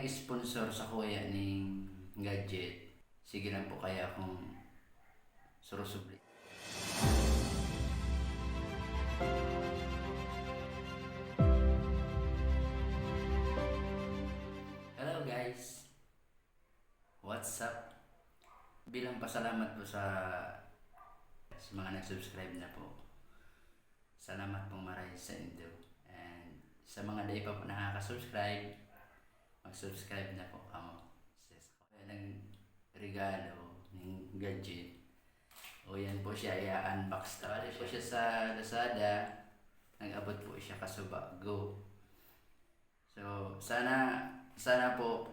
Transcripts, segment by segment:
nag-sponsor sa kuya ng gadget, sige lang po kaya kung surusubli. Hello guys! What's up? Bilang pasalamat po sa mga nag-subscribe na po. Salamat pong marami sa inyo. And sa mga di pa po nakaka-subscribe, mag-subscribe na po kamo. Kaya ng regalo ng gadget. O yan po siya, i-unbox. Tawali po siya sa Lazada. Nag-abot po siya kasuba. Go! So, sana po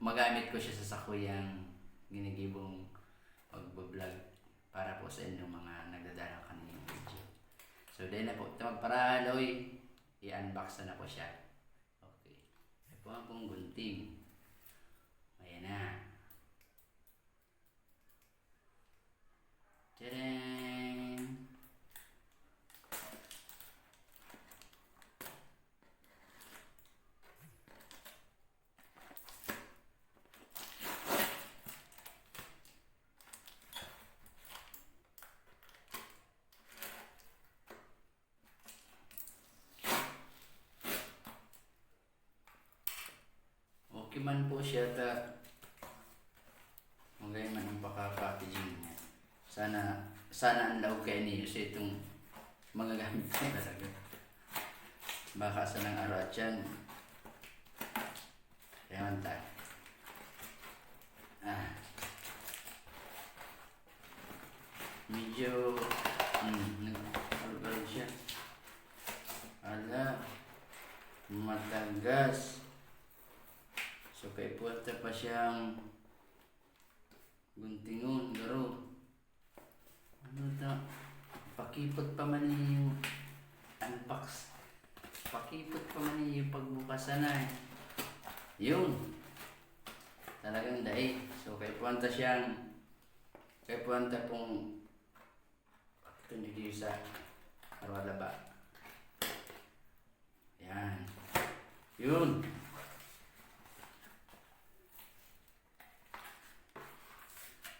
magamit ko siya sa sakuyang ginigibong pag-vlog para po sa inyong mga nagdadalaw kanilang video. So, dahil na po, para Loy, i-unbox na po siya. Okay. Ito po ang pong gunting. Ayan na. Tadaan! Okay man po siya magay man ang paka-packaging niya. Sana ang daw kayo niyo sa itong magagamit niya talaga. Baka sa nang araw at yan. Kaya man tayo. Medyo nag-algal siya. Ala, matagas. So kay puwata pa siyang guntingon, garo. Ano ta? Pakipot pa man yung unbox. Pakipot pa man yung pagbukasan na eh. Yung talagang daig. So kay puwanta pong ito hindi sa arwala ba. Yan. Yun.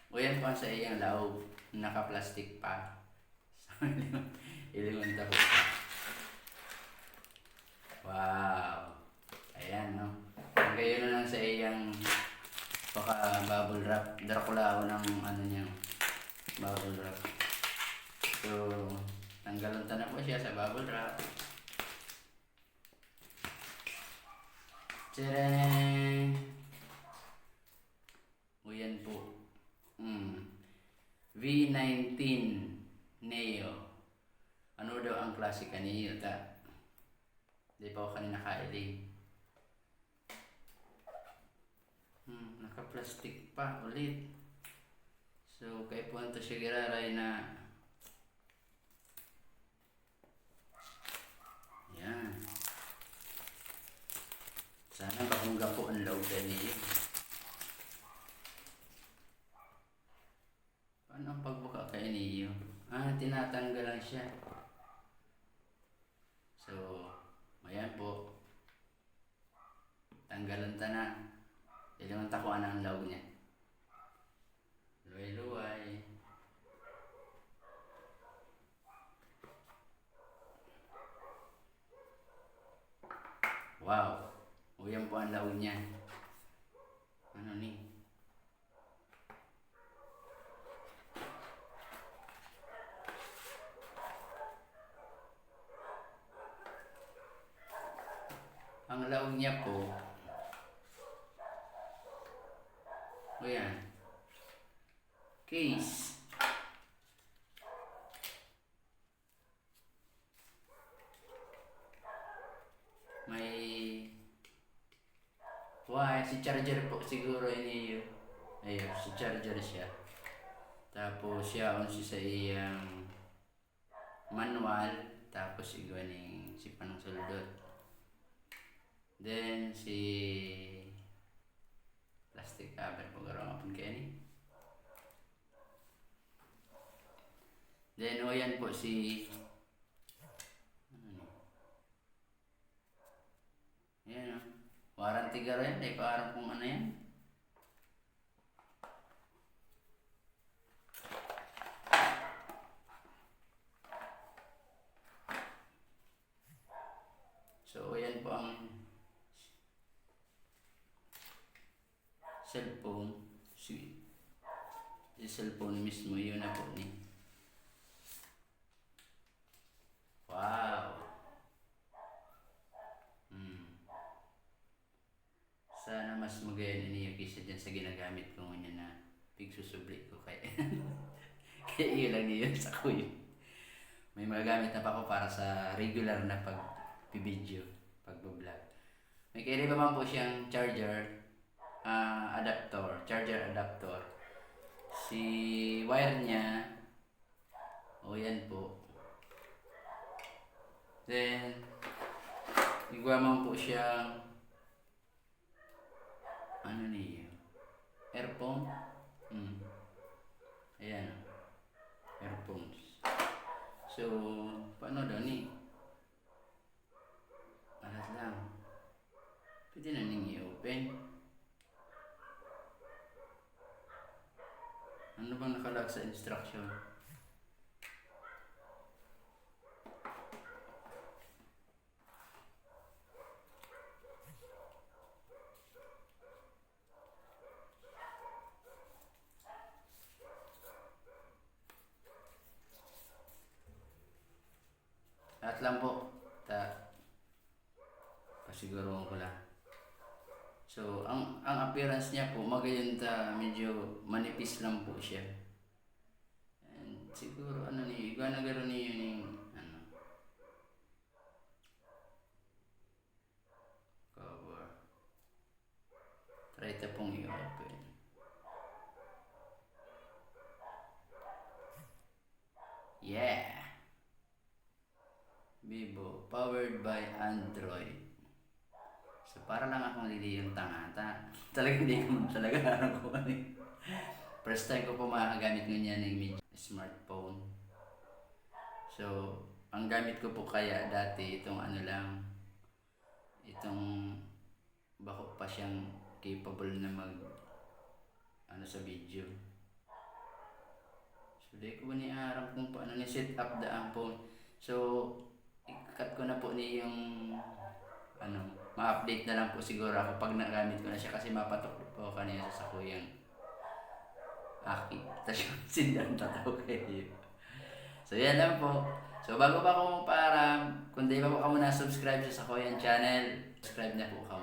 O yan pa sa iyang laog, naka-plastic pa. So, ilingon ta po. Wow! Ayan, no? Gayon na lang sa iyang bubble wrap. Dracula ako ng ano niya, bubble wrap. So, tanggalan ta na po siya sa bubble wrap. Tadaan! O yan po. V19 Neo. Ano daw ang klase kanina ta? Di pa ako kanina kailing. Naka-plastic pa ulit. So, kay punto siya giraray na yan. Sana bakong gapo ang loob kanina. Paano ang pagbuka kay niyo? Tinatanggal lang siya. So, ayan po. Tanggalan ta na. Ilang takuan ang laog niya. Luway-luway. Wow! Uyan po ang laog niya. Ano ni? Ang laog niya po, o yan, case. May si charger po siguro ini yun. Ayun, si charger siya. Tapos siya sa iyang manual. Tapos iganing si panang suldot. Then si plastic cover po garo nga pun kaya ni. Then yan po si yan o. Parang tigaro yan, parang kung ano yan. So, yan po ang cellphone. Yung cellphone mismo, yun na po ni. Wow! Sana mas magayon niyo kaysa dyan sa ginagamit ko ngayon na pigsusubli ko kaya. Kaya iyon lang niyo sa kuya. May magagamit na pa ako para sa regular na pag-video, pag-vlog. May carry pa man po siyang charger, charger adapter. Si wire niya, yan po. Then, igawa man po siyang, earphone. Ayan, earphones. So, paano daw ni? Alat lang. Pwede na ning i-open. Ano bang nakalag sa instruction? Lahat lang po. Pasiguro ko lang. So, ang appearance niya po, magayon medyo manipis lang po siya. And siguro, gano'n niyo yung, cover. Try ito pong i-open. Yeah! Vivo, powered by Android. So, para lang akong yung tangata. Talaga hindi ko talaga alam ko ano. First time ko po makagamit ngunyan ng smartphone. So, ang gamit ko po kaya dati itong itong bako pa siyang capable na sa video. So, di ko ni aram kung paano ni set up ang phone. So, i-cut ko na po yung ma-update na lang po siguro ako pag nagamit ko na siya kasi mapatok po kanina sa kuyang aki. Tapos yung sindan tataw kayo. So yan lang po. So bago pa ako kung di pa po ka muna subscribe sa Kuyang channel, subscribe na po ka